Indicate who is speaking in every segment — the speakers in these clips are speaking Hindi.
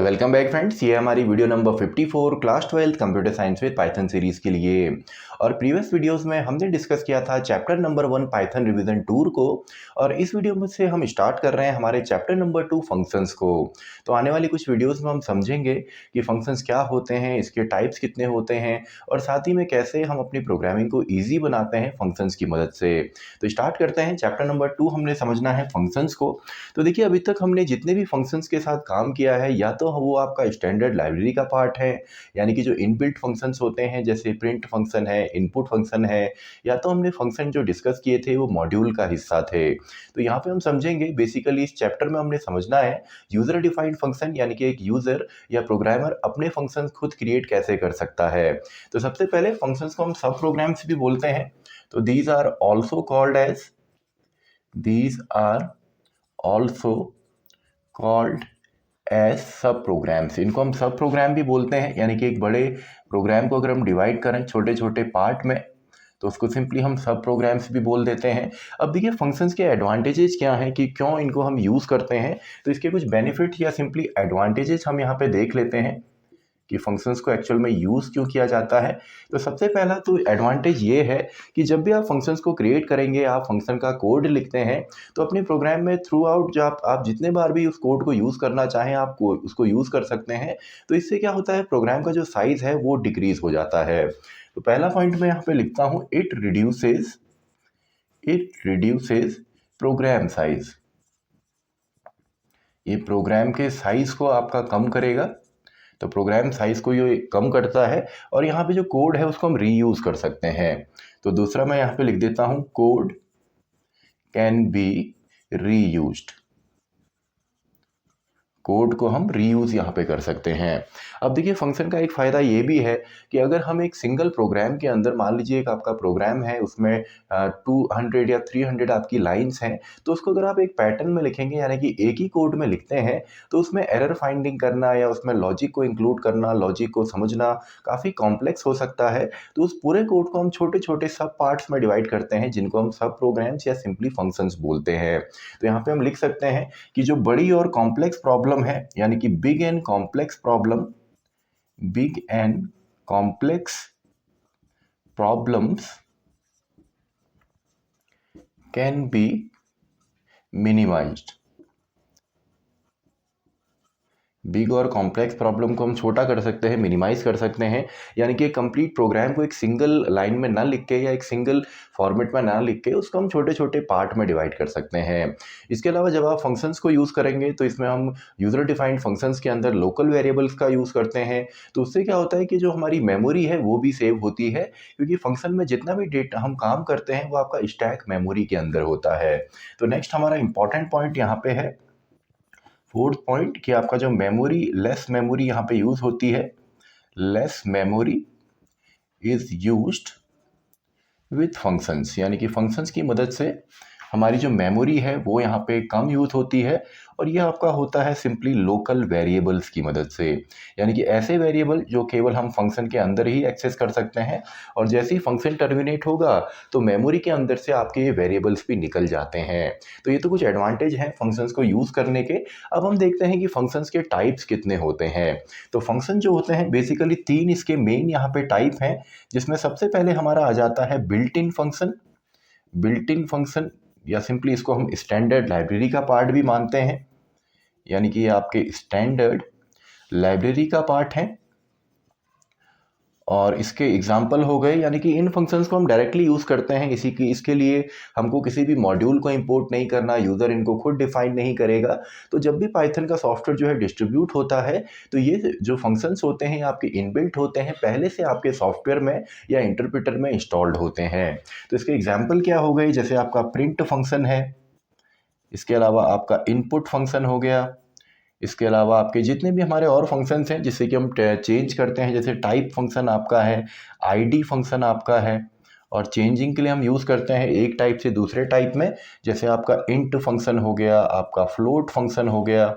Speaker 1: तो वेलकम बैक फ्रेंड्स, ये हमारी video number 54 class 12 computer science with Python series के लिए। और प्रीवियस वीडियोस में हमने डिस्कस किया था chapter number 1 Python revision tour को। और इस वीडियो में से हम स्टार्ट कर रहे हैं हमारे चैप्टर नंबर 2 फंक्शंस को। तो आने वाली कुछ वीडियोस में हम समझेंगे कि फंक्शंस क्या होते हैं, इसके टाइप्स कितने होते हैं और साथ ही में कैसे हम अपनी प्रोग्रामिंग को ईजी बनाते हैं फंक्शंस की मदद से। तो स्टार्ट करते हैं। चैप्टर नंबर 2 हमने समझना है फंक्शंस को। तो देखिए, अभी तक हमने जितने भी फंक्शंस के साथ काम किया है, या तो वो आपका स्टैंडर्ड लाइब्रेरी का पार्ट है, यानी कि जो इनबिल्ट फंक्शंस होते हैं जैसे प्रिंट फंक्शन है, इनपुट फंक्शन है, या तो हमने फंक्शन जो डिस्कस किए थे वो मॉड्यूल का हिस्सा थे। तो यहाँ पे हम समझेंगे बेसिकली इस चैप्टर में हमने समझना है यूजर डिफाइंड फंक्शन, यानी कि एक यूजर या प्रोग्रामर अपने फंक्शंस खुद क्रिएट कैसे कर सकता है। तो सबसे पहले फंक्शंस को हम सब प्रोग्राम्स भी बोलते हैं। तो these are also called as subprograms. इनको हम सब प्रोग्राम भी बोलते हैं, यानी कि एक बड़े प्रोग्राम को अगर हम डिवाइड करें छोटे छोटे पार्ट में तो उसको सिंपली हम सब प्रोग्राम्स भी बोल देते हैं। अब देखिए, फंक्शंस के एडवांटेजेस क्या हैं कि क्यों इनको हम यूज़ करते हैं। तो इसके कुछ बेनिफिट या सिंपली एडवांटेजेस हम यहाँ पे देख लेते हैं कि फंक्शंस को एक्चुअल में यूज़ क्यों किया जाता है। तो सबसे पहला तो एडवांटेज ये है कि जब भी आप फंक्शंस को क्रिएट करेंगे, आप फंक्शन का कोड लिखते हैं, तो अपने प्रोग्राम में थ्रू आउट जब आप जितने बार भी उस कोड को यूज़ करना चाहें आप उसको यूज़ कर सकते हैं। तो इससे क्या होता है, प्रोग्राम का जो साइज़ है वो डिक्रीज़ हो जाता है। तो पहला पॉइंट मैं यहाँ पे लिखता हूँ, इट रिड्यूसेस प्रोग्राम साइज। ये प्रोग्राम के साइज़ को आपका कम करेगा। तो प्रोग्राम साइज को ये कम करता है और यहाँ पे जो कोड है उसको हम रीयूज कर सकते हैं। तो दूसरा मैं यहाँ पे लिख देता हूँ, code can be reused. Code को हम रीयूज़ यहाँ पे कर सकते हैं। अब देखिए, फंक्शन का एक फ़ायदा ये भी है कि अगर हम एक सिंगल प्रोग्राम के अंदर, मान लीजिए एक आपका प्रोग्राम है, उसमें 200 या 300 आपकी लाइंस हैं, तो उसको अगर आप एक पैटर्न में लिखेंगे, यानी कि एक ही कोड में लिखते हैं, तो उसमें एरर फाइंडिंग करना या उसमें लॉजिक को इंक्लूड करना, लॉजिक को समझना काफ़ी कॉम्प्लेक्स हो सकता है। तो उस पूरे कोड को हम छोटे छोटे सब पार्ट्स में डिवाइड करते हैं, जिनको हम सब प्रोग्राम्स या सिंपली फंक्शंस बोलते हैं। तो यहाँ पे हम लिख सकते हैं कि जो बड़ी और कॉम्प्लेक्स प्रॉब्लम है, यानी कि big and complex problems can be minimised. Big और कॉम्प्लेक्स प्रॉब्लम को हम छोटा कर सकते हैं, मिनिमाइज कर सकते हैं, यानी कि एक कंप्लीट प्रोग्राम को एक सिंगल लाइन में ना लिख के या एक सिंगल फॉर्मेट में ना लिख के उसको हम छोटे छोटे पार्ट में डिवाइड कर सकते हैं। इसके अलावा जब आप फंक्शंस को यूज़ करेंगे तो इसमें हम यूज़र डिफाइंड फंक्शंस के अंदर लोकल वेरिएबल्स का यूज़ करते हैं। तो उससे क्या होता है कि जो हमारी मेमोरी है वो भी सेव होती है, क्योंकि फंक्शन में जितना भी डेटा हम काम करते हैं वो आपका स्टैक मेमोरी के अंदर होता है। तो नेक्स्ट हमारा इंपॉर्टेंट पॉइंट यहाँ पे है, फोर्थ पॉइंट, कि आपका जो लेस मेमोरी यहाँ पे यूज होती है। Less memory is used with functions, यानी कि फंक्शंस की मदद से हमारी जो मेमोरी है वो यहाँ पे कम यूज होती है। और ये आपका होता है सिंपली लोकल वेरिएबल्स की मदद से, यानी कि ऐसे वेरिएबल जो केवल हम फंक्शन के अंदर ही एक्सेस कर सकते हैं, और जैसे ही फंक्शन टर्मिनेट होगा तो मेमोरी के अंदर से आपके ये वेरिएबल्स भी निकल जाते हैं। तो ये तो कुछ एडवांटेज हैं फंक्शंस को यूज़ करने के। अब हम देखते हैं कि फंक्शंस के टाइप्स कितने होते हैं। तो फंक्शन जो होते हैं बेसिकली 3 इसके मेन यहाँ पे टाइप हैं, जिसमें सबसे पहले हमारा आ जाता है बिल्ट इन फंक्शन, या सिंपली इसको हम स्टैंडर्ड लाइब्रेरी का पार्ट भी मानते हैं, यानी कि ये आपके स्टैंडर्ड लाइब्रेरी का पार्ट है। और इसके एग्जाम्पल हो गए, यानी कि इन फंक्शंस को हम डायरेक्टली यूज़ करते हैं। इसके लिए हमको किसी भी मॉड्यूल को इंपोर्ट नहीं करना, यूज़र इनको खुद डिफाइन नहीं करेगा। तो जब भी पाइथन का सॉफ्टवेयर जो है डिस्ट्रीब्यूट होता है, तो ये जो फंक्शंस होते हैं आपके इनबिल्ट होते हैं, पहले से आपके सॉफ्टवेयर में या इंटरप्रेटर में इंस्टॉल्ड होते हैं। तो इसके एग्जाम्पल क्या हो गए, जैसे आपका प्रिंट फंक्शन है, इसके अलावा आपका इनपुट फंक्शन हो गया, इसके अलावा आपके जितने भी हमारे और फंक्शंस हैं जिससे कि हम चेंज करते हैं, जैसे टाइप फंक्शन आपका है, आईडी फंक्शन आपका है, और चेंजिंग के लिए हम यूज़ करते हैं एक टाइप से दूसरे टाइप में, जैसे आपका इंट फंक्शन हो गया, आपका फ्लोट फंक्शन हो गया,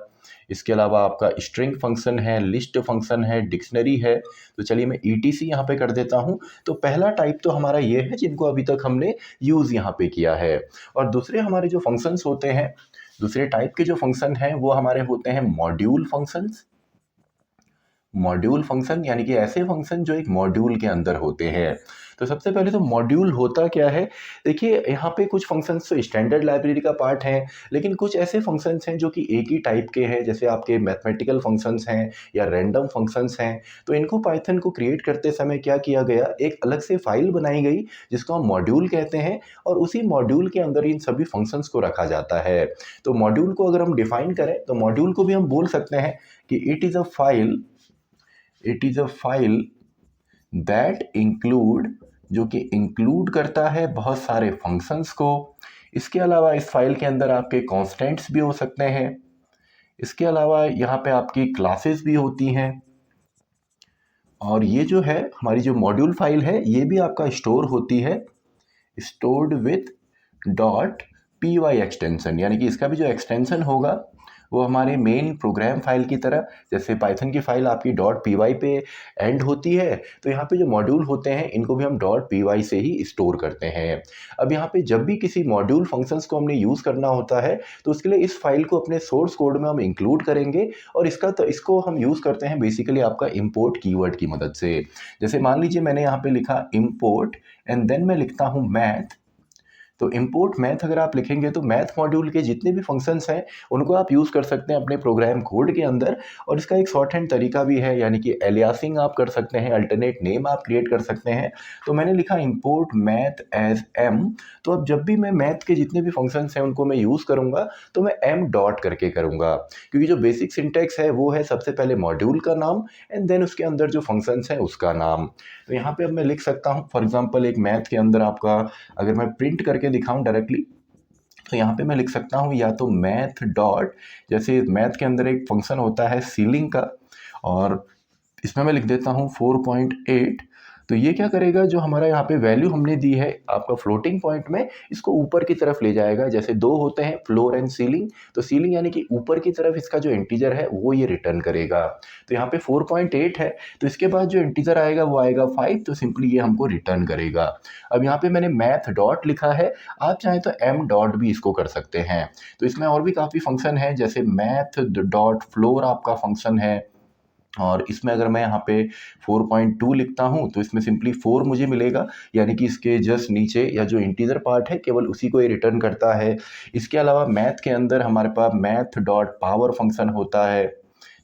Speaker 1: इसके अलावा आपका स्ट्रिंग फंक्शन है, लिस्ट फंक्शन है, डिक्शनरी है। तो चलिए मैं ETC यहाँ पे कर देता हूँ। तो पहला टाइप तो हमारा ये है जिनको अभी तक हमने यूज़ यहाँ पे किया है। और दूसरे हमारे जो फंक्शंस होते हैं, दूसरे टाइप के जो फंक्शन हैं वो हमारे होते हैं मॉड्यूल फंक्शंस। मॉड्यूल फंक्शन यानी कि ऐसे फंक्शन जो एक मॉड्यूल के अंदर होते हैं। तो सबसे पहले तो मॉड्यूल होता क्या है? देखिए यहाँ पे कुछ फंक्शंस तो स्टैंडर्ड लाइब्रेरी का पार्ट हैं, लेकिन कुछ ऐसे फंक्शंस हैं जो कि एक ही टाइप के हैं, जैसे आपके मैथमेटिकल फंक्शंस हैं या रैंडम फंक्शंस हैं। तो इनको पाइथन को क्रिएट करते समय क्या किया गया, एक अलग से फाइल बनाई गई जिसको हम मॉड्यूल कहते हैं, और उसी मॉड्यूल के अंदर इन सभी फंक्शंस को रखा जाता है। तो मॉड्यूल को अगर हम डिफाइन करें तो मॉड्यूल को भी हम बोल सकते हैं कि it is a file that include, जो कि इंक्लूड करता है बहुत सारे फंक्शंस को। इसके अलावा इस फाइल के अंदर आपके कॉन्स्टेंट्स भी हो सकते हैं। इसके अलावा यहाँ पे आपकी क्लासेस भी होती हैं। और ये जो है हमारी जो मॉड्यूल फाइल है ये भी आपका स्टोर होती है, stored with dot P Y extension, यानी कि इसका भी जो एक्सटेंशन होगा वो हमारे मेन प्रोग्राम फाइल की तरह, जैसे पाइथन की फाइल आपकी डॉट पी वाई पे एंड होती है, तो यहाँ पे जो मॉड्यूल होते हैं इनको भी हम डॉट पी वाई से ही स्टोर करते हैं। अब यहाँ पे जब भी किसी मॉड्यूल फंक्शंस को हमने यूज़ करना होता है तो उसके लिए इस फाइल को अपने सोर्स कोड में हम इंक्लूड करेंगे, और इसको हम यूज़ करते हैं बेसिकली आपका इम्पोर्ट कीवर्ड की मदद से। जैसे मान लीजिए मैंने यहाँ पे लिखा इम्पोर्ट एंड देन मैं लिखता हूँ मैथ। तो इम्पोर्ट मैथ अगर आप लिखेंगे तो मैथ मॉड्यूल के जितने भी फंक्शंस हैं उनको आप यूज़ कर सकते हैं अपने प्रोग्राम कोड के अंदर। और इसका एक शॉर्ट हैंड तरीका भी है, यानी कि एलियासिंग आप कर सकते हैं, अल्टरनेट नेम आप क्रिएट कर सकते हैं। तो मैंने लिखा इम्पोर्ट मैथ एज एम। तो अब जब भी मैं मैथ के जितने भी फंक्शंस हैं उनको मैं यूज़ करूँगा तो मैं एम डॉट करके करूँगा, क्योंकि जो बेसिक सिंटैक्स है वो है सबसे पहले मॉड्यूल का नाम एंड देन उसके अंदर जो फंक्शंस हैं उसका नाम। तो यहाँ पे अब मैं लिख सकता हूँ फॉर एग्जांपल एक मैथ के अंदर आपका अगर मैं प्रिंट करके दिखाऊं डायरेक्टली, तो यहाँ पे मैं लिख सकता हूँ या तो मैथ डॉट, जैसे मैथ के अंदर एक फंक्शन होता है सीलिंग का, और इसमें मैं लिख देता हूँ 4.8। तो ये क्या करेगा, जो हमारा यहाँ पे वैल्यू हमने दी है आपका फ्लोटिंग पॉइंट में, इसको ऊपर की तरफ ले जाएगा। जैसे दो होते हैं फ्लोर एंड सीलिंग, तो सीलिंग यानी कि ऊपर की तरफ इसका जो इंटीजर है वो ये रिटर्न करेगा। तो यहाँ पे 4.8 है, तो इसके बाद जो इंटीजर आएगा वो आएगा 5, तो सिंपली ये हमको रिटर्न करेगा। अब यहाँ पे मैंने मैथ डॉट लिखा है, आप चाहें तो एम डॉट भी इसको कर सकते हैं। तो इसमें और भी काफ़ी फंक्शन है, जैसे मैथ डॉट फ्लोर आपका फंक्शन है, और इसमें अगर मैं यहाँ पे 4.2 लिखता हूँ तो इसमें सिंपली 4 मुझे मिलेगा, यानी कि इसके जस्ट नीचे या जो इंटीजर पार्ट है केवल उसी को ये रिटर्न करता है। इसके अलावा मैथ के अंदर हमारे पास मैथ डॉट पावर फंक्शन होता है,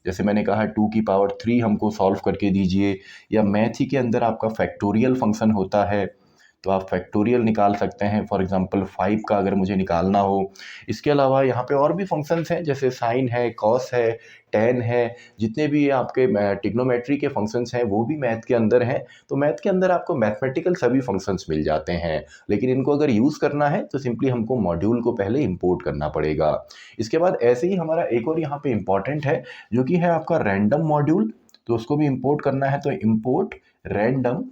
Speaker 1: जैसे मैंने कहा 2 की पावर 3 हमको सॉल्व करके दीजिए, या मैथ ही के अंदर आपका फैक्टोरियल फंक्शन होता है, तो आप फैक्टोरियल निकाल सकते हैं फॉर एग्जांपल 5 का अगर मुझे निकालना हो। इसके अलावा यहाँ पे और भी फंक्शंस हैं, जैसे साइन है, कॉस है, टेन है, जितने भी आपके ट्रिग्नोमेट्री के फंक्शंस हैं वो भी मैथ के अंदर हैं। तो मैथ के अंदर आपको मैथमेटिकल सभी फंक्शंस मिल जाते हैं, लेकिन इनको अगर यूज़ करना है तो सिंपली हमको मॉड्यूल को पहले इंपोर्ट करना पड़ेगा। इसके बाद ऐसे ही हमारा एक और यहाँ पे इम्पॉर्टेंट है जो कि है आपका रैंडम मॉड्यूल, तो उसको भी इंपोर्ट करना है, तो इंपोर्ट रैंडम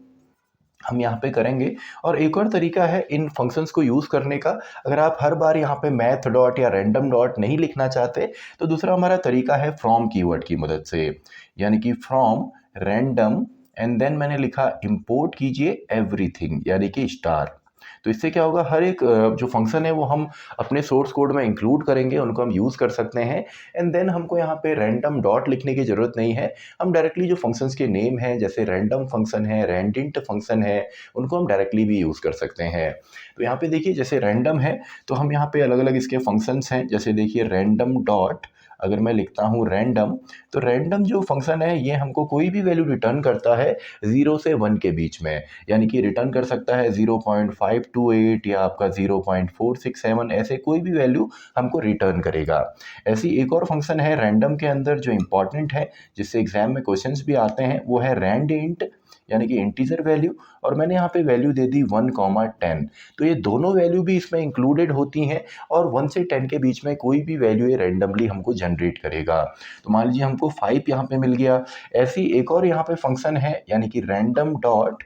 Speaker 1: हम यहाँ पे करेंगे। और एक और तरीका है इन फंक्शंस को यूज़ करने का, अगर आप हर बार यहाँ पे मैथ डॉट या रैंडम डॉट नहीं लिखना चाहते तो दूसरा हमारा तरीका है फ्रॉम कीवर्ड की मदद से, यानी कि फ्रॉम रैंडम एंड देन मैंने लिखा इंपोर्ट कीजिए एवरीथिंग, यानी कि स्टार। तो इससे क्या होगा, हर एक जो फंक्शन है वो हम अपने सोर्स कोड में इंक्लूड करेंगे, उनको हम यूज़ कर सकते हैं। एंड देन हमको यहाँ पे रैंडम डॉट लिखने की ज़रूरत नहीं है, हम डायरेक्टली जो फंक्शंस के नेम हैं जैसे रैंडम फंक्शन है, रैंडिंट फंक्शन है, उनको हम डायरेक्टली भी यूज़ कर सकते हैं। तो यहाँ पे देखिए जैसे रैंडम है तो हम यहाँ पे अलग अलग इसके फंक्शंस हैं, जैसे देखिए रैंडम डॉट अगर मैं लिखता हूँ रैंडम, तो रैंडम जो फंक्शन है ये हमको कोई भी वैल्यू रिटर्न करता है 0 से 1 के बीच में, यानी कि रिटर्न कर सकता है 0.528 या आपका 0.467, ऐसे कोई भी वैल्यू हमको रिटर्न करेगा। ऐसी एक और फंक्शन है रैंडम के अंदर जो इंपॉर्टेंट है, जिससे एग्जाम में क्वेश्चंस भी आते हैं, वो है रैंड इंट, यानी कि इंटीजर वैल्यू, और मैंने यहाँ पे वैल्यू दे दी 1,10। तो ये दोनों वैल्यू भी इसमें इंक्लूडेड होती हैं, और 1 से 10 के बीच में कोई भी वैल्यू ये रैंडमली हमको जनरेट करेगा। तो मान लीजिए हमको 5 यहाँ पे मिल गया। ऐसी एक और यहाँ पे फंक्शन है, यानी कि रैंडम डॉट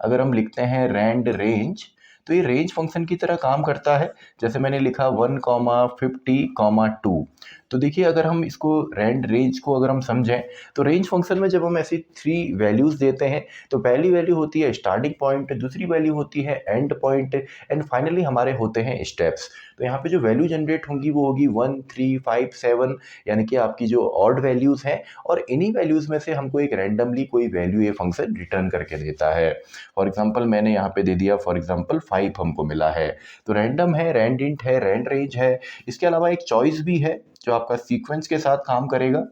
Speaker 1: अगर हम लिखते हैं रैंड रेंज, तो ये रेंज फंक्शन की तरह काम करता है। जैसे मैंने लिखा 1,50,2, तो देखिए अगर हम इसको रेंज को अगर हम समझें तो रेंज फंक्शन में जब हम ऐसी 3 वैल्यूज़ देते हैं तो पहली वैल्यू होती है स्टार्टिंग पॉइंट, दूसरी वैल्यू होती है एंड पॉइंट एंड फाइनली हमारे होते हैं स्टेप्स। तो यहाँ पे जो वैल्यू जनरेट होंगी वो होगी 1, 3, 5, 7 यानी कि आपकी जो ऑड वैल्यूज़ हैं और इन्हीं वैल्यूज़ में से हमको एक रैंडमली कोई वैल्यू ये फंक्शन रिटर्न करके देता है। फॉर एग्जांपल मैंने यहाँ पे दे दिया फॉर एग्जांपल 5 हमको मिला है। तो रैंडम है, रैंड इंट है, रैंड रेंज है। इसके अलावा एक चॉइस भी है जो आपका सीक्वेंस के साथ काम करेगा।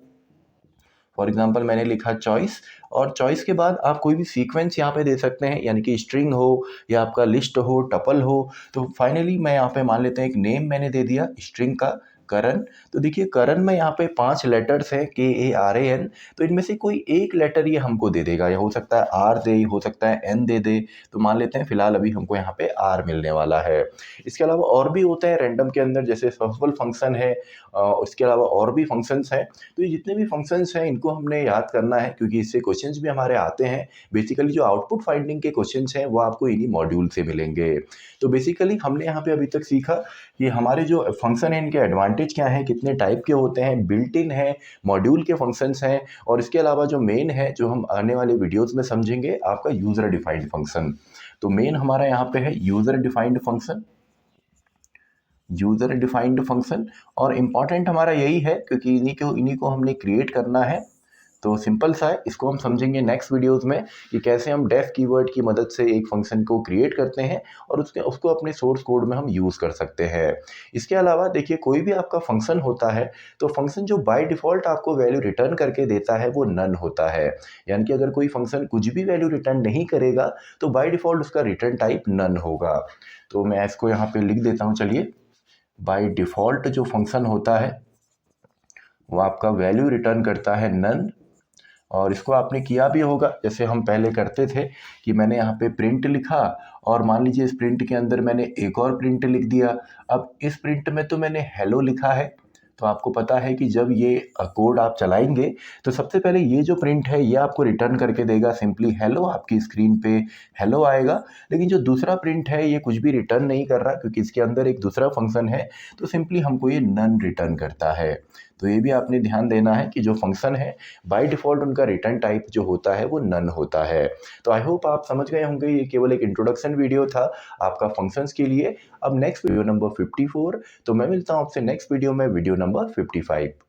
Speaker 1: फॉर एग्जांपल मैंने लिखा चॉइस और चॉइस के बाद आप कोई भी सीक्वेंस यहाँ पे दे सकते हैं यानी कि स्ट्रिंग हो या आपका लिस्ट हो, टपल हो। तो फाइनली मैं यहाँ पे मान लेते हैं एक नेम मैंने दे दिया स्ट्रिंग का करण। तो देखिए करण में यहाँ पे 5 लेटर्स हैं KARAN। तो इनमें से कोई एक लेटर ये हमको दे देगा, या हो सकता है R दे, हो सकता है N दे दे। तो मान लेते हैं फिलहाल अभी हमको यहाँ पे R मिलने वाला है। इसके अलावा और भी होता है रैंडम के अंदर, जैसे सब्सबल फंक्शन है। इसके अलावा और भी फंक्शंस हैं। तो ये जितने भी फंक्शंस हैं इनको हमने याद करना है क्योंकि इससे क्वेश्चंस भी हमारे आते हैं। बेसिकली जो आउटपुट फाइंडिंग के क्वेश्चंस हैं वो आपको इन्हीं मॉड्यूल से मिलेंगे। तो बेसिकली हमने यहाँ पे अभी तक सीखा कि हमारे जो फंक्शन हैं इनके एडवांटेज क्या हैं, कितने टाइप के होते हैं, बिल्ट इन है, मॉड्यूल के फंक्शंस हैं और इसके अलावा जो मेन है जो हम आने वाले वीडियोज़ में समझेंगे आपका यूज़र डिफाइंड फंक्शन। तो मेन हमारा यहाँ पे है user defined function, user defined function. और इम्पॉर्टेंट हमारा यही है क्योंकि इन्हीं को हमने क्रिएट करना है। तो सिंपल सा है, इसको हम समझेंगे नेक्स्ट वीडियोस में कि कैसे हम डेफ कीवर्ड की मदद से एक फंक्शन को क्रिएट करते हैं और उसको अपने सोर्स कोड में हम यूज़ कर सकते हैं। इसके अलावा देखिए कोई भी आपका फंक्शन होता है तो फंक्शन जो बाय डिफ़ॉल्ट आपको वैल्यू रिटर्न करके देता है वो नन होता है। यानी कि अगर कोई फंक्शन कुछ भी वैल्यू रिटर्न नहीं करेगा तो बाय डिफ़ॉल्ट उसका रिटर्न टाइप नन होगा। तो मैं इसको यहाँ पे लिख देता हूँ, चलिए। बाय डिफ़ॉल्ट जो फंक्शन होता है वो आपका वैल्यू रिटर्न करता है नन। और इसको आपने किया भी होगा जैसे हम पहले करते थे कि मैंने यहाँ पे प्रिंट लिखा और मान लीजिए इस प्रिंट के अंदर मैंने एक और प्रिंट लिख दिया। अब इस प्रिंट में तो मैंने हेलो लिखा है। तो आपको पता है कि जब ये कोड आप चलाएंगे तो सबसे पहले ये जो प्रिंट है ये आपको रिटर्न करके देगा सिंपली हेलो, आपकी स्क्रीन पे हेलो आएगा। लेकिन जो दूसरा प्रिंट है ये कुछ भी रिटर्न नहीं कर रहा क्योंकि इसके अंदर एक दूसरा फंक्शन है। तो सिंपली हमको ये नन रिटर्न करता है। तो ये भी आपने ध्यान देना है कि जो फंक्शन है बाय डिफ़ॉल्ट उनका रिटर्न टाइप जो होता है वो नन होता है। तो आई होप आप समझ गए होंगे, ये केवल एक इंट्रोडक्शन वीडियो था आपका फंक्शंस के लिए। अब नेक्स्ट वीडियो नंबर 54। तो मैं मिलता हूँ आपसे नेक्स्ट वीडियो में, वीडियो नंबर 55।